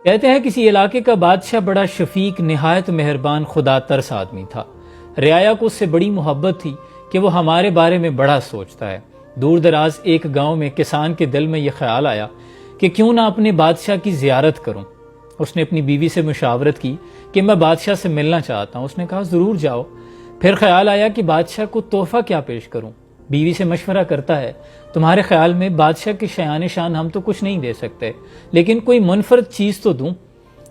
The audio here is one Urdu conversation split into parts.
کہتے ہیں کسی علاقے کا بادشاہ بڑا شفیق نہایت مہربان خدا ترس آدمی تھا۔ رعایا کو اس سے بڑی محبت تھی کہ وہ ہمارے بارے میں بڑا سوچتا ہے۔ دور دراز ایک گاؤں میں کسان کے دل میں یہ خیال آیا کہ کیوں نہ اپنے بادشاہ کی زیارت کروں۔ اس نے اپنی بیوی سے مشاورت کی کہ میں بادشاہ سے ملنا چاہتا ہوں۔ اس نے کہا ضرور جاؤ۔ پھر خیال آیا کہ بادشاہ کو تحفہ کیا پیش کروں۔ بیوی سے مشورہ کرتا ہے تمہارے خیال میں بادشاہ کے شایان شان ہم تو کچھ نہیں دے سکتے، لیکن کوئی منفرد چیز تو دوں۔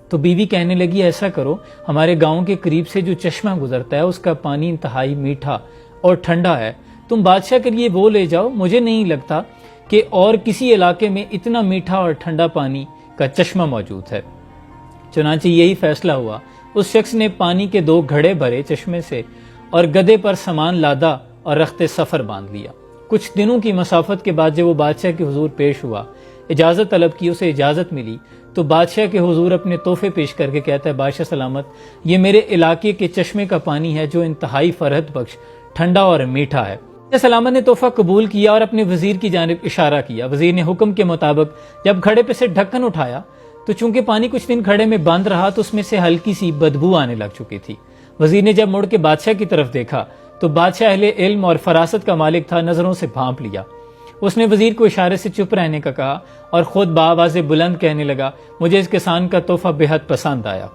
تو بیوی کہنے لگی ایسا کرو، ہمارے گاؤں کے قریب سے جو چشمہ گزرتا ہے اس کا پانی انتہائی میٹھا اور ٹھنڈا ہے، تم بادشاہ کے لیے وہ لے جاؤ۔ مجھے نہیں لگتا کہ اور کسی علاقے میں اتنا میٹھا اور ٹھنڈا پانی کا چشمہ موجود ہے۔ چنانچہ یہی فیصلہ ہوا۔ اس شخص نے پانی کے 2 گھڑے بھرے چشمے سے اور گدھے پر سامان لادا اور رخت سفر باندھ لیا۔ کچھ دنوں کی مسافت کے بعد جب وہ بادشاہ کے حضور پیش ہوا، اجازت طلب کی، اسے اجازت ملی تو بادشاہ کے حضور اپنے تحفے پیش کر کے کہتا ہے بادشاہ سلامت، یہ میرے علاقے کے چشمے کا پانی ہے جو انتہائی فرحت بخش، ٹھنڈا اور میٹھا ہے۔ بادشاہ سلامت نے تحفہ قبول کیا اور اپنے وزیر کی جانب اشارہ کیا۔ وزیر نے حکم کے مطابق جب گھڑے پہ سے ڈھکن اٹھایا تو چونکہ پانی کچھ دن گھڑے میں بند رہا تو اس میں سے ہلکی سی بدبو آنے لگ چکی تھی۔ وزیر نے جب مڑ کے بادشاہ کی طرف دیکھا تو بادشاہ اہل علم اور فراست کا مالک تھا، نظروں سے بھانپ لیا۔ اس نے وزیر کو اشارے سے چپ رہنے کا کہا اور خود بآواز بلند کہنے لگا مجھے اس کسان کا تحفہ بے حد پسند آیا۔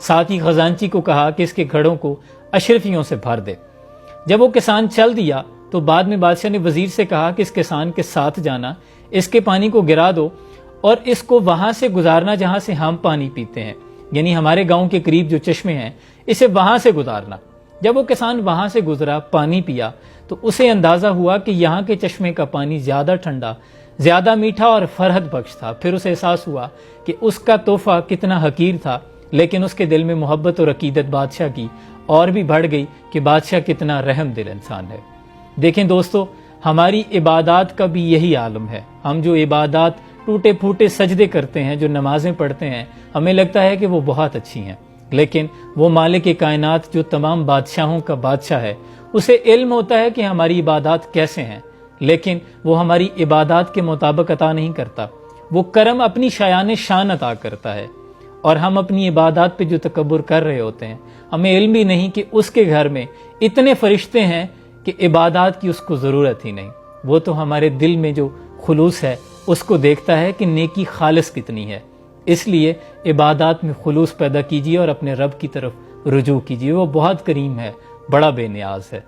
ساتھ ہی خزانچی کو کہا کہ اس کے گھڑوں کو اشرفیوں سے بھر دے۔ جب وہ کسان چل دیا تو بعد میں بادشاہ نے وزیر سے کہا کہ اس کسان کے ساتھ جانا، اس کے پانی کو گرا دو اور اس کو وہاں سے گزارنا جہاں سے ہم پانی پیتے ہیں، یعنی ہمارے گاؤں کے قریب جو چشمے ہیں اسے وہاں سے گزارنا۔ جب وہ کسان وہاں سے گزرا، پانی پیا تو اسے اندازہ ہوا کہ یہاں کے چشمے کا پانی زیادہ ٹھنڈا، زیادہ میٹھا اور فرحت بخش تھا۔ پھر اسے احساس ہوا کہ اس کا تحفہ کتنا حقیر تھا، لیکن اس کے دل میں محبت اور عقیدت بادشاہ کی اور بھی بڑھ گئی کہ بادشاہ کتنا رحم دل انسان ہے۔ دیکھیں دوستو، ہماری عبادات کا بھی یہی عالم ہے۔ ہم جو عبادات ٹوٹے پھوٹے سجدے کرتے ہیں، جو نمازیں پڑھتے ہیں، ہمیں لگتا ہے کہ وہ بہت اچھی ہیں، لیکن وہ مالک کائنات جو تمام بادشاہوں کا بادشاہ ہے، اسے علم ہوتا ہے کہ ہماری عبادات کیسے ہیں، لیکن وہ ہماری عبادات کے مطابق عطا نہیں کرتا۔ وہ کرم اپنی شایان شان عطا کرتا ہے، اور ہم اپنی عبادات پہ جو تکبر کر رہے ہوتے ہیں، ہمیں علم بھی نہیں کہ اس کے گھر میں اتنے فرشتے ہیں کہ عبادات کی اس کو ضرورت ہی نہیں۔ وہ تو ہمارے دل میں جو خلوص ہے اس کو دیکھتا ہے کہ نیکی خالص کتنی ہے۔ اس لیے عبادات میں خلوص پیدا کیجیے اور اپنے رب کی طرف رجوع کیجیے، وہ بہت کریم ہے، بڑا بے نیاز ہے۔